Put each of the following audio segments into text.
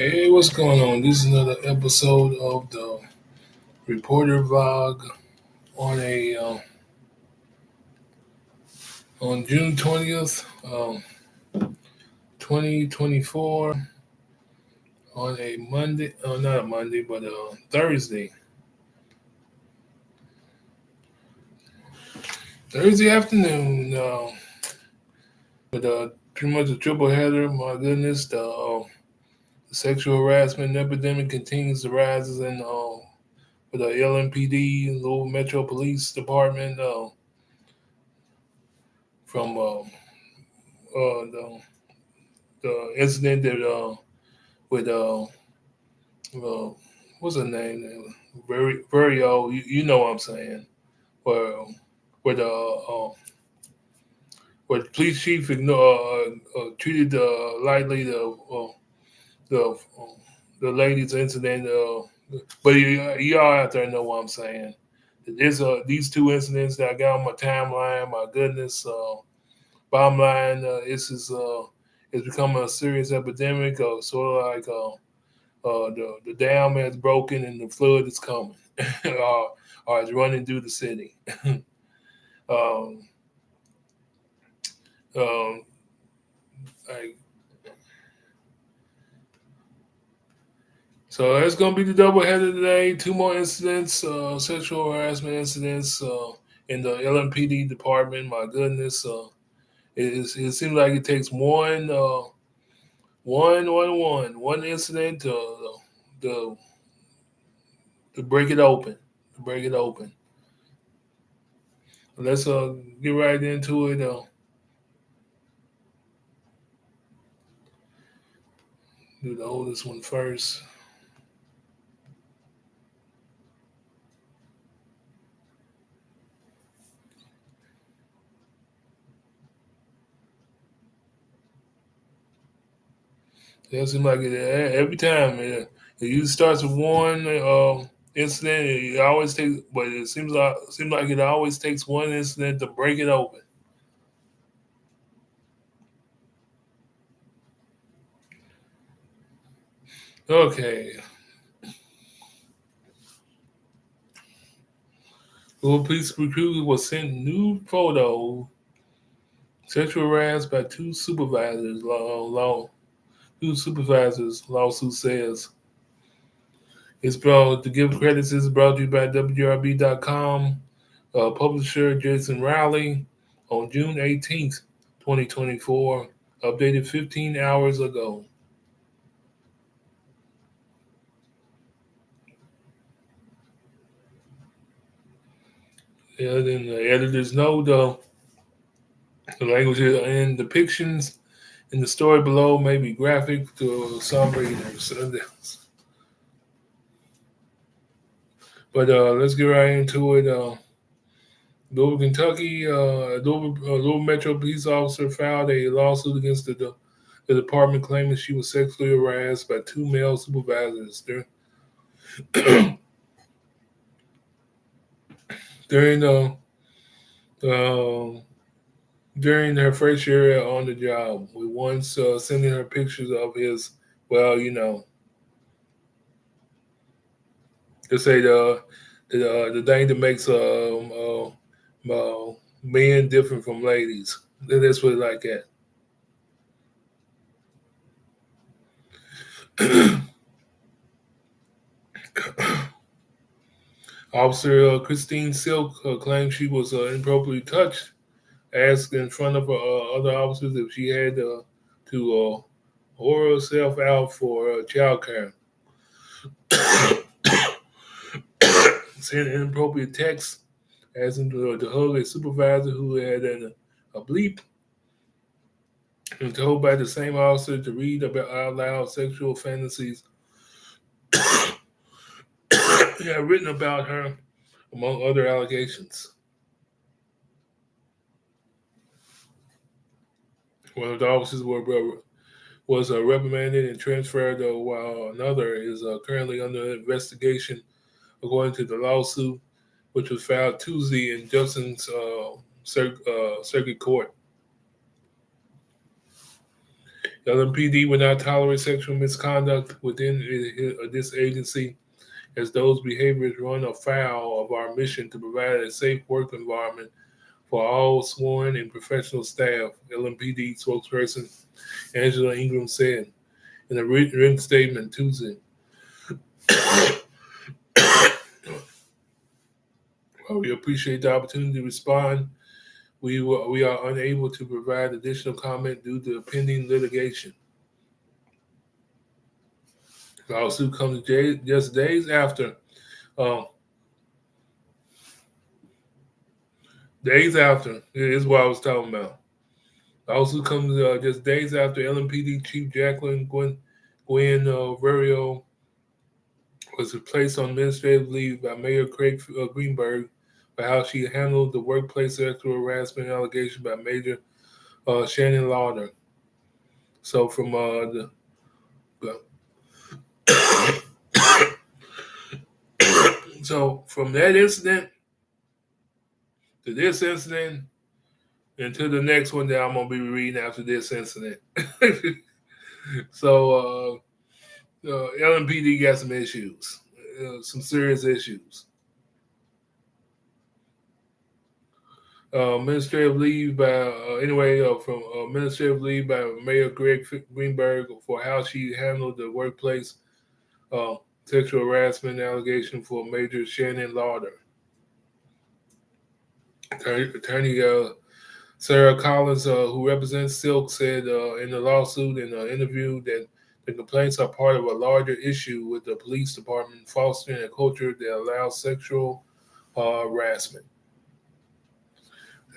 Hey, what's going on? This is another episode of the Reporter Vlog on a on June 20th, 2024, on a Monday. Not a Monday, but Thursday. Thursday afternoon. With pretty much a triple header. My goodness, the sexual harassment epidemic continues to rise in with the LMPD, Louisville Metro Police Department, from the incident that with uh, what's her name? Very old. You know what I'm saying? Where where the where the police chief treated lightly the the ladies incident. But y'all out there know what I'm saying. There's these two incidents that I got on my timeline. My goodness. Bottom line, it's becoming a serious epidemic. Sort of like the dam has broken and the flood is coming, or it's running through the city. um, um, like, so it's going to be the double header today. Two more incidents, sexual harassment incidents in the LMPD department. My goodness, it seems like it takes one incident to to break it open, to break it open. Let's get right into it. Do the oldest one first. It seems like every time it usually starts with one incident. It always takes, but it seems like it always takes one incident to break it open. Okay, Louisville police recruiter was sent nude photo sexual harassed by two supervisors. Two supervisors. Lawsuit says. It's brought to give credits is brought to you by WRB.com. Publisher Jason Riley on June 18th, 2024, updated 15 hours ago. And then the editors note the language and depictions in the story below may be graphic to some readers. But let's get right into it. Louisville, Kentucky, Louisville Metro police officer filed a lawsuit against the department claiming she was sexually harassed by two male supervisors during uh, during her first year on the job. We once sending her pictures of his, well, to say the thing that makes men different from ladies. That's what it like that. Officer Christine Silk claimed she was inappropriately touched, asked in front of other officers if she had to whore herself out for child care. Sent inappropriate text asking to hug a supervisor who had a bleep, and told by the same officer to read about out loud sexual fantasies he had written about her, among other allegations. One of the officers was reprimanded and transferred, while another is currently under investigation, according to the lawsuit, which was filed Tuesday in Jefferson's Circuit Court. LMPD will not tolerate sexual misconduct within this agency, as those behaviors run afoul of our mission to provide a safe work environment for all sworn and professional staff, LMPD spokesperson Angela Ingram said in a written statement Tuesday. While we appreciate the opportunity to respond, we are unable to provide additional comment due to pending litigation. The lawsuit comes just days after. Days after is what I was talking about. The lawsuit comes just days after LMPD Chief Jacqueline Gwen Verrio was placed on administrative leave by Mayor Craig Greenberg for how she handled the workplace sexual harassment allegation by Major Shannon Lauder. So from so from that incident to this incident and to the next one that I'm gonna be reading after this incident. So LMPD got some issues, some serious issues. Administrative leave by from administrative leave by Mayor Greg Greenberg for how she handled the workplace sexual harassment allegation for Major Shannon Lauder. Attorney Sarah Collins, who represents Silk, said in the lawsuit in an interview that the complaints are part of a larger issue with the police department fostering a culture that allows sexual harassment.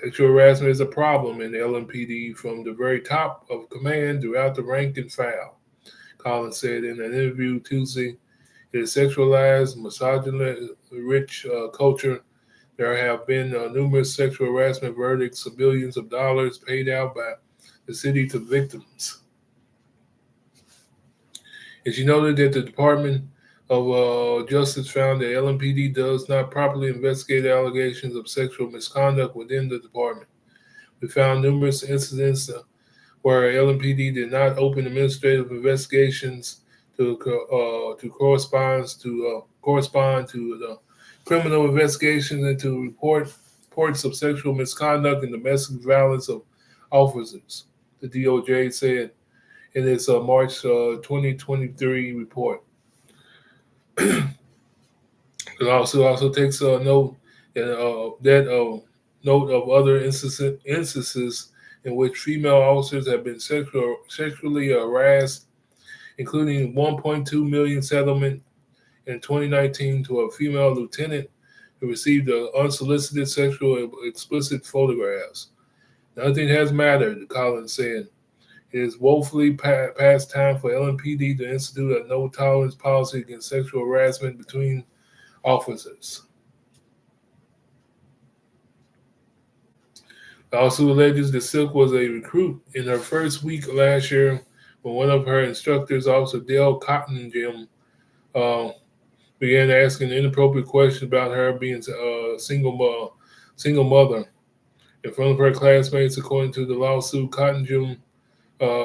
Sexual harassment is a problem in the LMPD from the very top of command throughout the rank and file, Collins said in an interview Tuesday. It is sexualized, misogynist-rich culture. There have been numerous sexual harassment verdicts of billions of dollars paid out by the city to victims. And she noted that the Department of Justice found that LMPD does not properly investigate allegations of sexual misconduct within the department. We found numerous incidents where LMPD did not open administrative investigations to correspond to the criminal investigations and to reports of sexual misconduct and domestic violence of officers, the DOJ said in its March 2023 report. The lawsuit also takes note of other instances in which female officers have been sexually harassed, including $1.2 million settlement in 2019 to a female lieutenant who received unsolicited sexual explicit photographs. Nothing has mattered, Collins said. It is woefully past time for LMPD to institute a no-tolerance policy against sexual harassment between officers. The lawsuit alleges that Silk was a recruit in her first week last year when one of her instructors, Officer Dale Cottingham, began asking inappropriate questions about her being a single mother. In front of her classmates, according to the lawsuit, Cottingham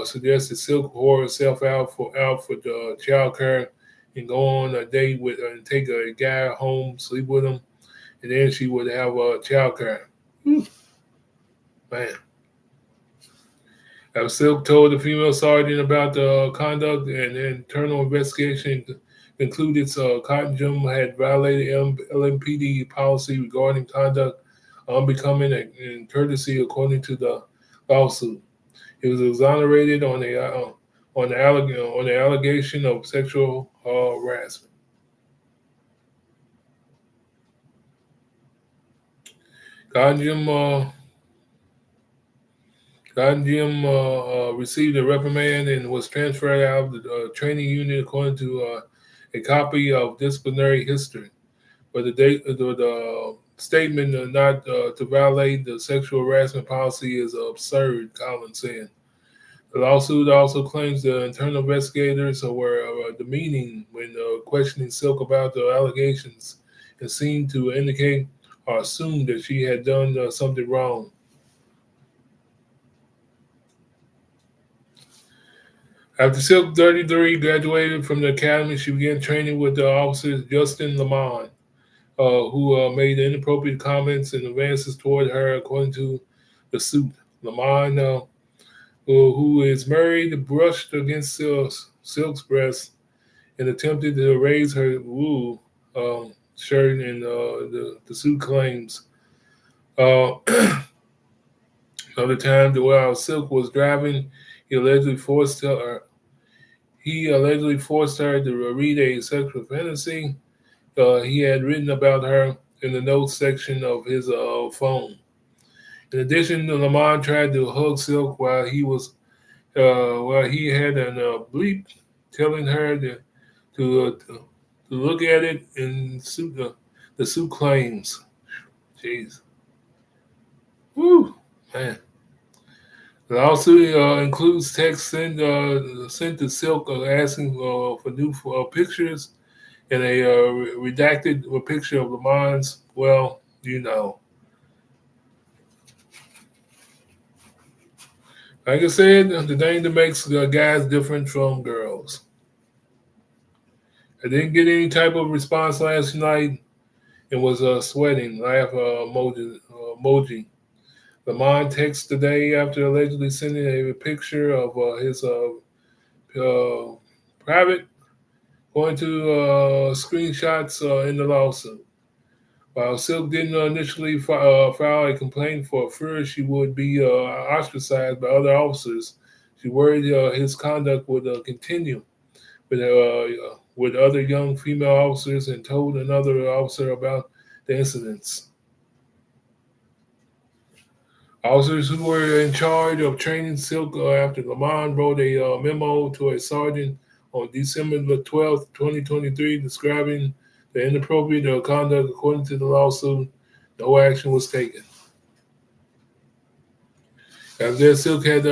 suggested Silk wore herself out for the child care and go on a date with and take a guy home, sleep with him, and then she would have child care. Man. Silk told the female sergeant about the conduct, and the internal investigation concluded Cottingham had violated LMPD policy regarding conduct unbecoming and courtesy, according to the lawsuit. He was exonerated on the allegation of sexual harassment. Cottingham received a reprimand and was transferred out of the training unit according to a copy of disciplinary history. But the statement not to violate the sexual harassment policy is absurd, Collins said. The lawsuit also claims the internal investigators were demeaning when questioning Silk about the allegations and seemed to indicate or assume that she had done something wrong. After Silk 33 graduated from the academy, she began training with the officer Justin Lamont, who made inappropriate comments and advances toward her, according to the suit. Lamont, who is married, brushed against Silk's breast and attempted to raise her shirt, and the suit claims. Uh, Another time, while Silk was driving, he allegedly forced her. He allegedly forced her to read a sexual fantasy he had written about her in the notes section of his phone. In addition, Lamont tried to hug Silk while he had an bleep telling her to look at it and the suit claims. Jeez, woo, man. The lawsuit includes text sent to Silk asking for new pictures and a redacted picture of Lamont's. Well, you know. Like I said, the thing that makes guys different from girls. I didn't get any type of response last night and was sweating. Laugh emoji. Lamont texted the day after allegedly sending a picture of his uh, private, going to screenshots in the lawsuit. While Silk didn't initially file a complaint for fear she would be ostracized by other officers, she worried his conduct would continue with other young female officers and told another officer about the incidents. Officers who were in charge of training Silk after Lamont wrote a memo to a sergeant on December the 12th, 2023, describing the inappropriate conduct. According to the lawsuit, no action was taken. After that, Silk had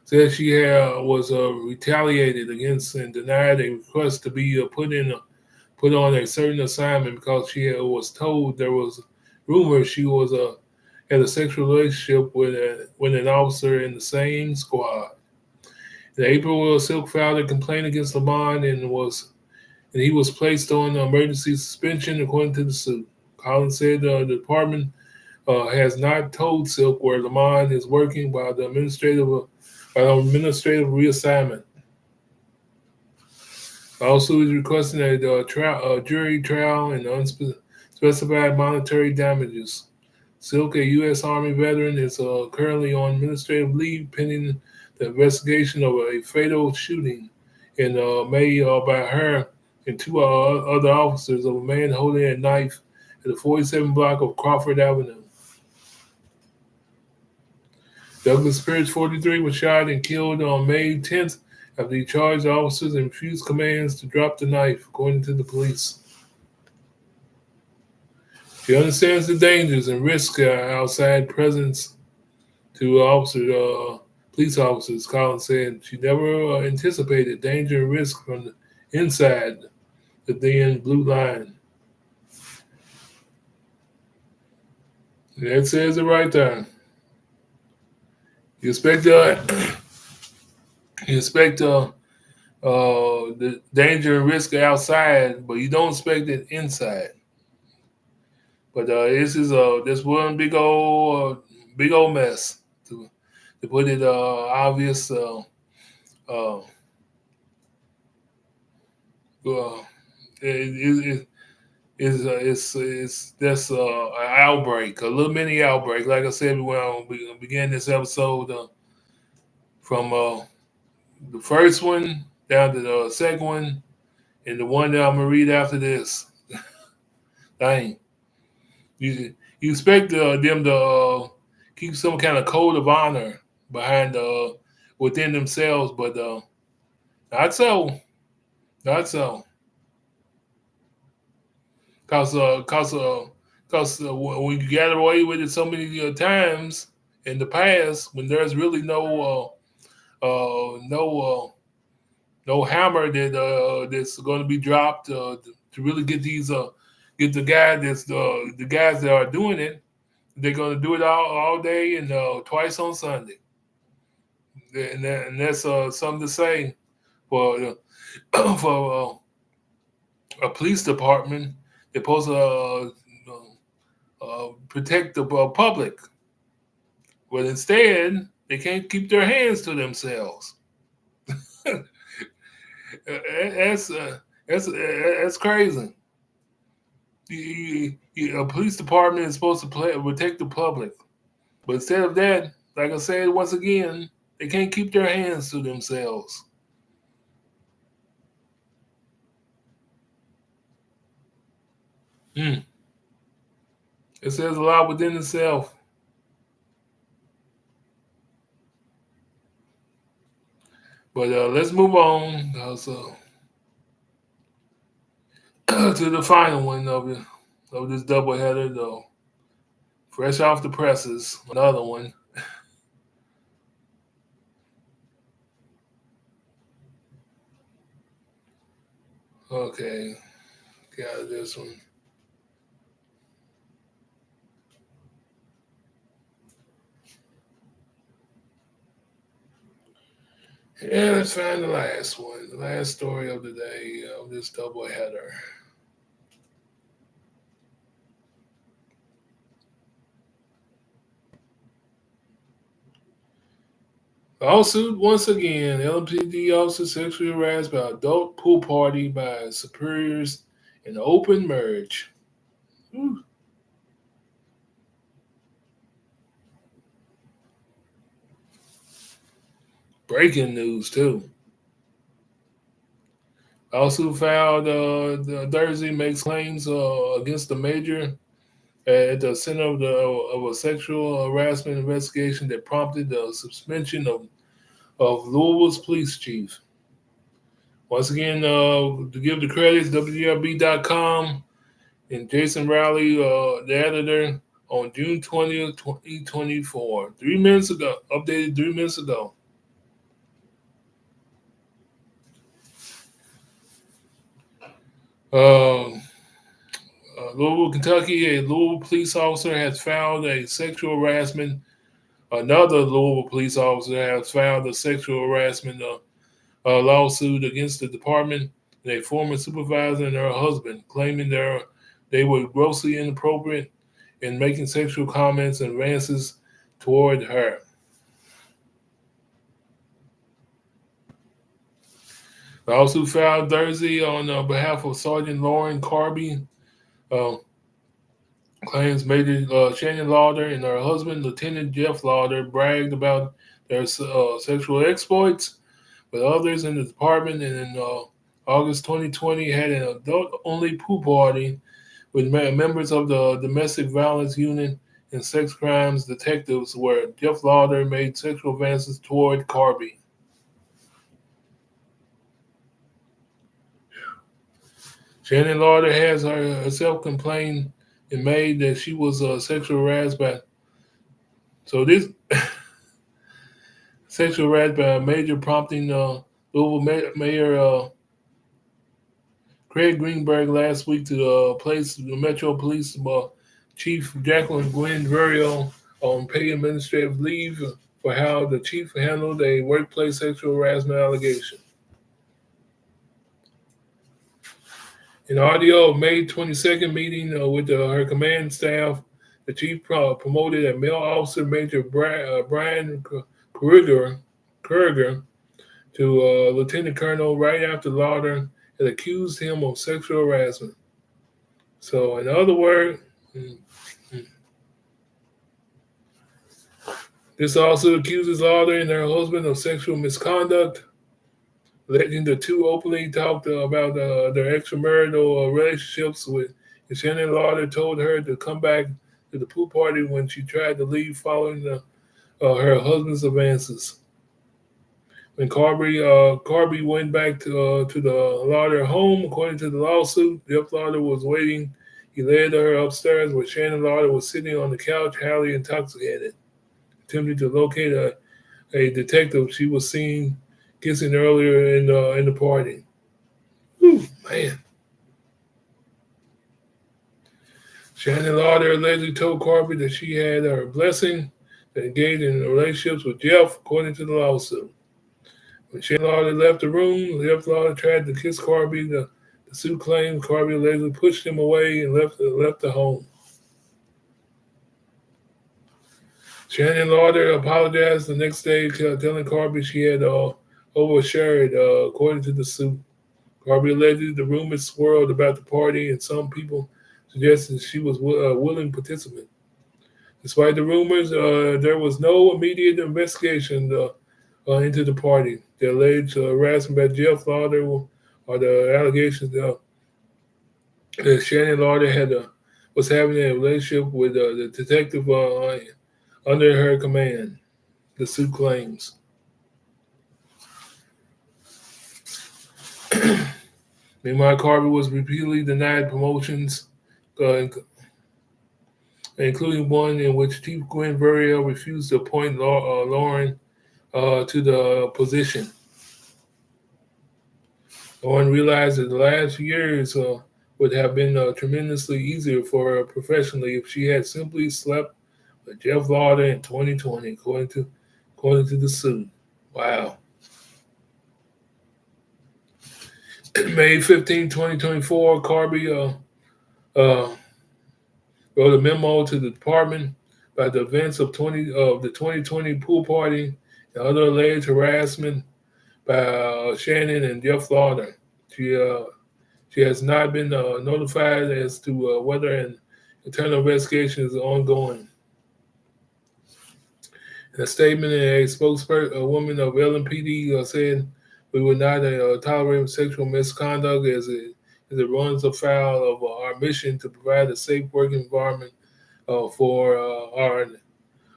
said she was retaliated against and denied a request to be put on a certain assignment because she was told there was rumors she was had a sexual relationship with an officer in the same squad. In April, Silk filed a complaint against Lamont and he was placed on emergency suspension according to the suit. Collins said the department has not told Silk where Lamont is working by administrative reassignment. Also, is requesting a jury trial and unspecified monetary damages. Silk, a U.S. Army veteran, is currently on administrative leave pending the investigation of a fatal shooting in May by her and two other officers of a man holding a knife at the 47 block of Crawford Avenue. Douglas Pierce, 43, was shot and killed on May 10th after he charged officers and refused commands to drop the knife, according to the police. She understands the dangers and risks outside presence to police officers, Collins said. She never anticipated danger and risk from the inside the thin blue line. That says it right there. You expect the danger and risk outside, but you don't expect it inside. But this one big old mess to put it obvious. Uh, it, it's just an outbreak, a little mini outbreak. Like I said, when we began this episode from the first one down to the second one, and the one that I'm gonna read after this. Dang, you expect them to keep some kind of code of honor behind within themselves, but not so, not so. Cause when you got away with it so many times in the past, when there's really no hammer that's going to be dropped to really get get the guys that are doing it. They're going to do it all day and twice on Sunday, and that's something to say. for for a police department. They're supposed to protect the public, but instead they can't keep their hands to themselves. that's that's crazy. A police department is supposed to protect the public, but instead of that, like I said once again, they can't keep their hands to themselves. It says a lot within itself. But let's move on to the final one of this doubleheader, though. Fresh off the presses, another one. Okay, got this one. And let's find the last one, the last story of the day of this doubleheader. Lawsuit once again. LMPD officer sexually harassed by adult pool party by superiors in open merge. Whew. Breaking news too. Lawsuit filed Thursday makes claims against the major at the center of a sexual harassment investigation that prompted the suspension of Louisville's police chief. Once again, to give the credits, WDRB.com and Jason Rowley, the editor, on June 20th, 2024. 3 minutes ago, updated 3 minutes ago. Louisville, Kentucky, a Louisville police officer has found a sexual harassment. Another Louisville police officer has filed a sexual harassment lawsuit against the department and a former supervisor and her husband, claiming they were grossly inappropriate in making sexual comments and advances toward her. The lawsuit filed Thursday on behalf of Sergeant Lauren Carby. Claims Major Shannon Lauder and her husband, Lieutenant Jeff Lauder, bragged about their sexual exploits with others in the department, and in August 2020 had an adult-only pool party with members of the Domestic Violence Unit and Sex Crimes Detectives, where Jeff Lauder made sexual advances toward Carby. Shannon Lauder has herself complained and made that she was sexually harassed by. So this sexual harassment by a major, prompting Louisville Mayor Craig Greenberg last week to place the Metro Police Chief Jacqueline Gwen Verrio on paid administrative leave for how the chief handled a workplace sexual harassment allegation. In audio of May 22nd meeting with her command staff, the chief promoted a male officer, Major Brian Kruger, to Lieutenant Colonel right after Lauder had accused him of sexual harassment. So, in other words, this also accuses Lauder and her husband of sexual misconduct. Letting the two openly talked about their extramarital relationships with. And Shannon Lauder told her to come back to the pool party when she tried to leave following her husband's advances. When Carby went back to the Lauder home, according to the lawsuit, Jeff Lauder was waiting. He led her upstairs where Shannon Lauder was sitting on the couch, highly intoxicated. Attempting to locate a detective she was seen kissing earlier in the party. Ooh, man. Shannon Lauder allegedly told Carby that she had her blessing to engage in relationships with Jeff, according to the lawsuit. When Shannon Lauder left the room, Jeff Lauder tried to kiss Carby. The suit claims Carby allegedly pushed him away and left the home. Shannon Lauder apologized the next day, telling Carby she had overshared, according to the suit. Carby alleged the rumors swirled about the party, and some people suggested she was a willing participant. Despite the rumors, there was no immediate investigation into the party. The alleged harassment by Jeff Lauder or the allegations that Shannon Lauder was having a relationship with the detective under her command, the suit claims. Meanwhile, Carby was repeatedly denied promotions, including one in which Chief Gwen Verriel refused to appoint Lauren to the position. Lauren realized that the last years would have been tremendously easier for her professionally if she had simply slept with Jeff Lauder in 2020, according to the suit. Wow. May 15, 2024, Carby wrote a memo to the department about the events of the 2020 pool party and other alleged harassment by Shannon and Jeff Lauder. She has not been notified as to whether an internal investigation is ongoing. In a statement, a spokeswoman of LMPD said, "We will not tolerate sexual misconduct as it runs afoul of our mission to provide a safe working environment for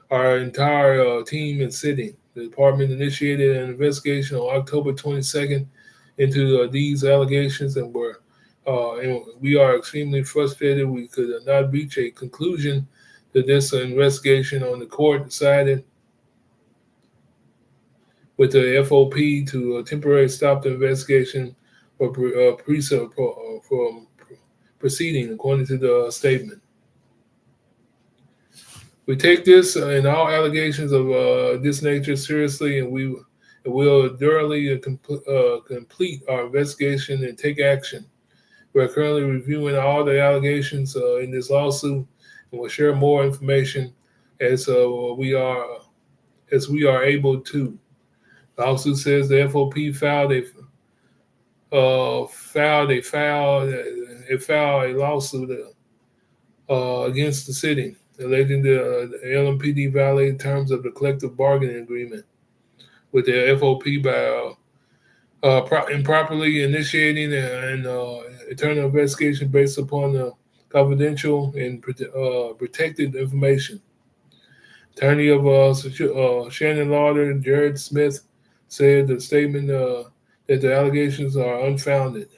our entire team and city." The department initiated an investigation on October 22nd into these allegations, and we are extremely frustrated we could not reach a conclusion to this investigation. On the court decided with the FOP to temporarily stop the investigation for proceeding, according to the statement. We take this and all allegations of this nature seriously, and we will thoroughly complete our investigation and take action. We are currently reviewing all the allegations in this lawsuit, and will share more information as we are able to. The lawsuit says the FOP filed a lawsuit against the city, alleging the LMPD violated terms of the collective bargaining agreement with the FOP by improperly initiating an internal investigation based upon the confidential and protected information. Attorney of Shannon Lauder, Jared Smith, said the statement that the allegations are unfounded.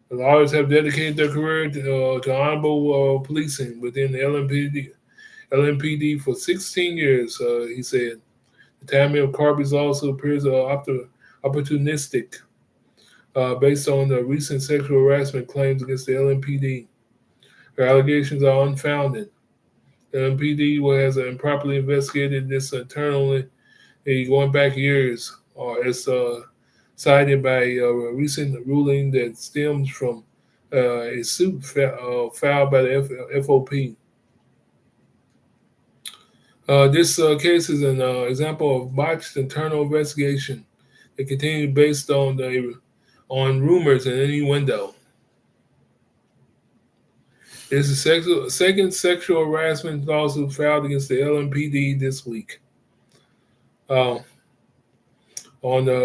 The lawyers have dedicated their career to honorable policing within the LMPD for 16 years, he said. The timing of Carby's lawsuit appears opportunistic based on the recent sexual harassment claims against the LMPD. Her allegations are unfounded. The LMPD has improperly investigated this internally going back years, as cited by a recent ruling that stems from a suit filed by the FOP. This case is an example of botched internal investigation that continued based on rumors and innuendo. This is the second sexual harassment lawsuit filed against the LMPD this week. On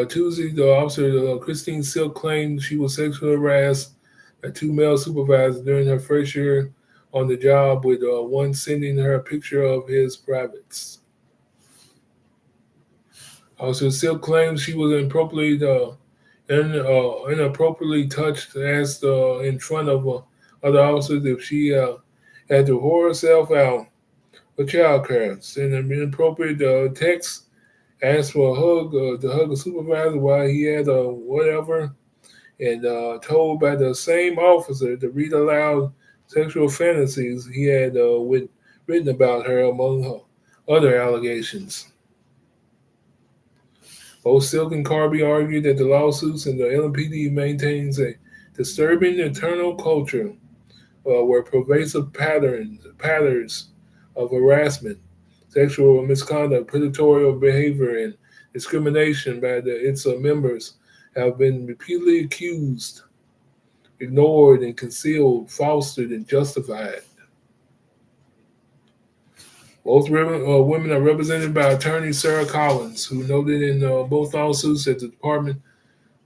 Tuesday, the officer, Christine Silk, claimed she was sexually harassed by two male supervisors during her first year on the job, with one sending her a picture of his privates. Officer Silk claims she was inappropriately touched, asked in front of other officers if she had to whore herself out for child care, sent an inappropriate text, asked for a hug to hug a supervisor while he had whatever, and told by the same officer to read aloud sexual fantasies he had written about her, among her other allegations. Both Silk and Carby argued that the lawsuits and the LMPD maintains a disturbing internal culture where pervasive patterns of harassment, sexual misconduct, predatory behavior, and discrimination by its members have been repeatedly accused, ignored, and concealed, fostered, and justified. Both women are represented by attorney Sarah Collins, who noted in both lawsuits that the Department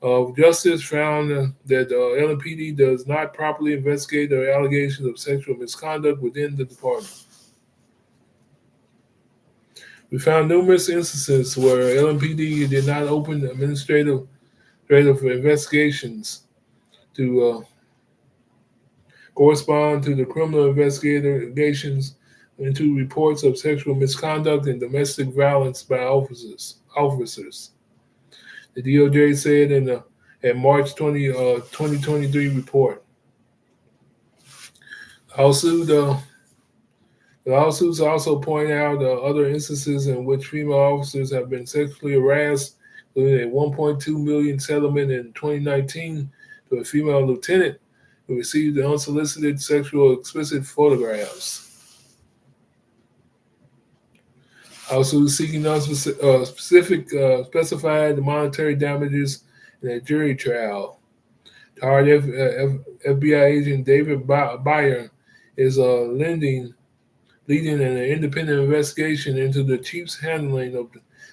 of Justice found that LMPD does not properly investigate the allegations of sexual misconduct within the department. We found numerous instances where LMPD did not open administrative investigations to correspond to the criminal investigations into reports of sexual misconduct and domestic violence by officers. The DOJ said in a March 2023 report. The lawsuits also point out other instances in which female officers have been sexually harassed, including a $1.2 million settlement in 2019 to a female lieutenant who received unsolicited sexual explicit photographs. Also seeking specified monetary damages in a jury trial. Retired FBI agent David Byer is leading an independent investigation into the chief's handling of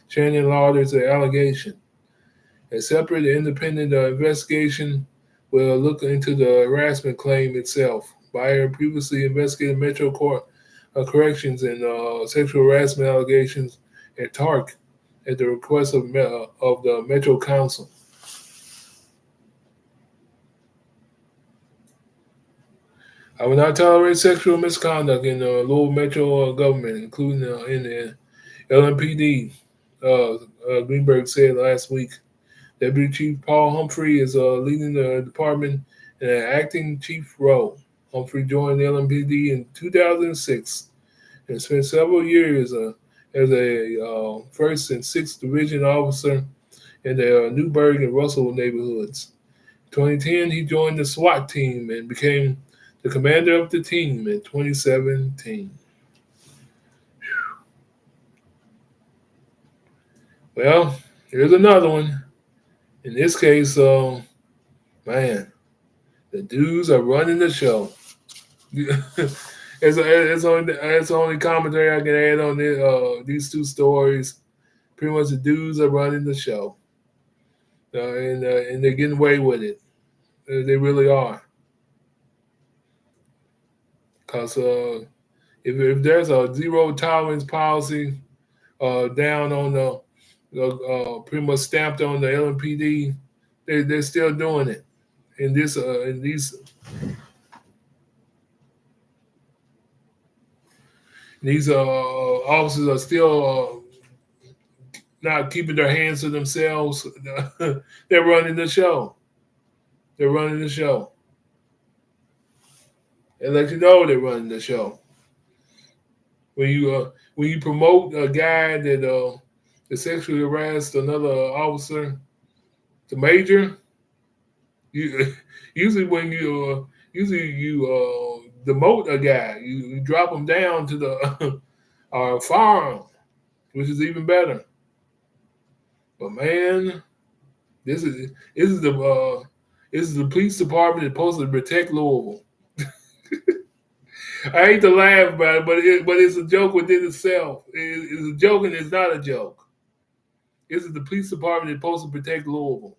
Shannon Lauder's allegation. A separate independent investigation will look into the harassment claim itself. Byer previously investigated Metro Corrections and sexual harassment allegations at TARC at the request of the Metro Council. I will not tolerate sexual misconduct in the Louisville Metro government, including in the LMPD, Greenberg said last week. Deputy Chief Paul Humphrey is leading the department in an acting chief role. Humphrey joined the LMPD in 2006 and spent several years as a 1st and 6th Division officer in the Newburgh and Russell neighborhoods. In 2010, he joined the SWAT team and became the commander of the team in 2017. Well, here's another one. In this case, man, the dudes are running the show. It's only commentary I can add on these two stories. Pretty much the dudes are running the show, and they're getting away with it. They really are. Because if there's a zero tolerance policy down on the pretty much stamped on the LMPD, they're still doing it. In these officers are still not keeping their hands to themselves. They're running the show. They're running the show. And let you know they're running the show. When you promote a guy that sexually harassed another officer, the major, usually when you demote a guy, you drop him down to the firearm, which is even better. But man, this is the police department that's supposed to protect Louisville. I hate to laugh about it, but it's a joke within itself. It's a joke and it's not a joke. This is the police department that's supposed to protect Louisville.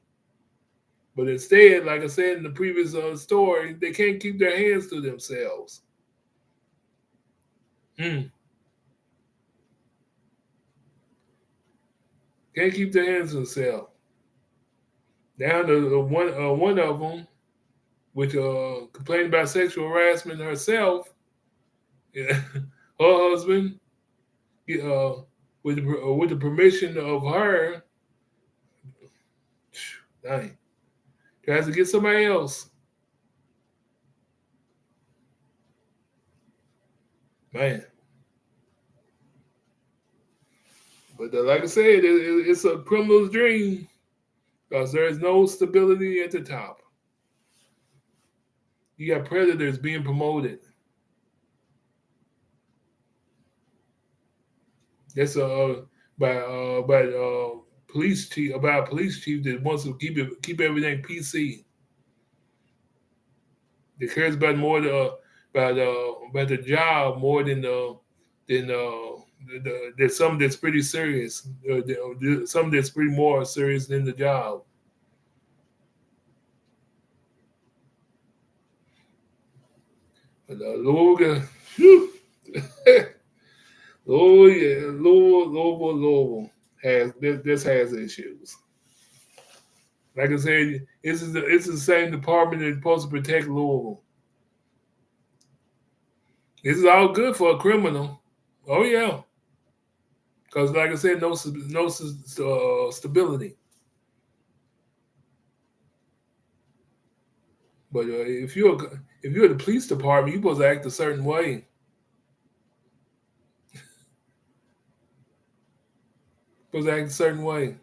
But instead, like I said in the previous story, they can't keep their hands to themselves. Can't keep their hands to themselves. Down to one of them, which complained about sexual harassment herself, her husband, with the permission of her, dang, tries to get somebody else. Man. But like I said, it's a criminal's dream because there is no stability at the top. You got predators being promoted. That's by police chief about a police chief that wants to keep everything PC. That cares about more about the job more than there's something that's pretty serious. Something that's pretty more serious than the job. But Louisville, oh yeah, Louisville has this has issues. Like I said, it's the same department that's supposed to protect Louisville. This is all good for a criminal. Oh yeah, because like I said, no stability. But if you're the police department, you're supposed to act a certain way. Supposed to act a certain way.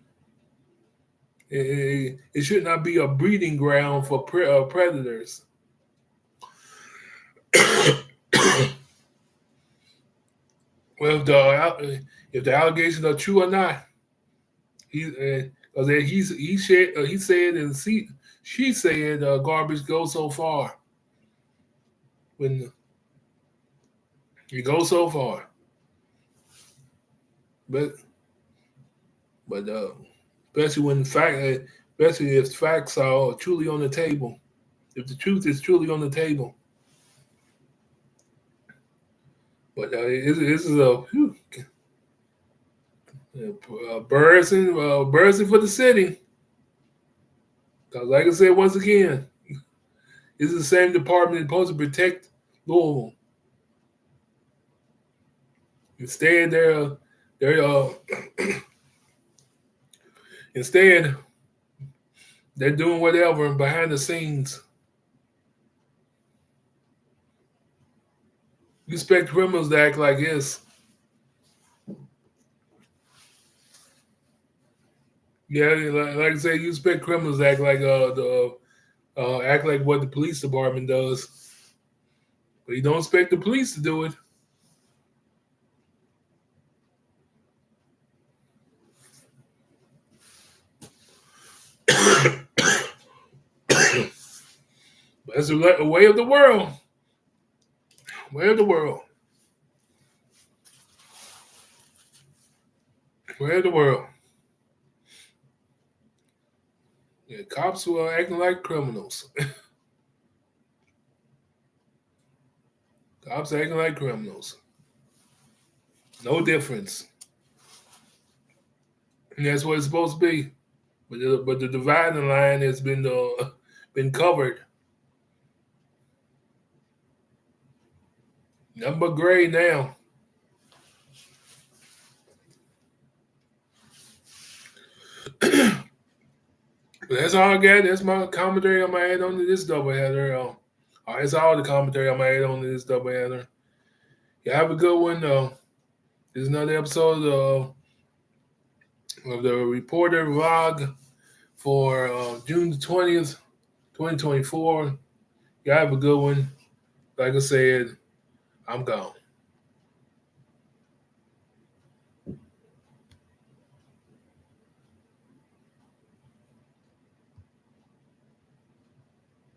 It should not be a breeding ground for predators. Well, if the allegations are true or not, because he said and she said garbage goes so far. When it goes so far, but but especially when especially if facts are truly on the table, if the truth is truly on the table. But this is Burson for the city. Because, like I said, once again, this is the same department that's supposed to protect Louisville. Instead, instead they're doing whatever behind the scenes. You expect criminals to act like this. Yeah, like I said, you expect criminals to act like act like what the police department does, but you don't expect the police to do it. That's the way of the world. Way of the world. Way of the world. Yeah, cops who are acting like criminals. Cops acting like criminals. No difference. And that's what it's supposed to be. But the dividing line has been covered. Nothing but gray now. That's all I got. That's my commentary I'm gonna add on to this doubleheader. That's all the commentary I'm gonna add on to this doubleheader. You have a good one. This is another episode of the Reporter Vlog for June the 20th, 2024. You have a good one. Like I said, I'm gone.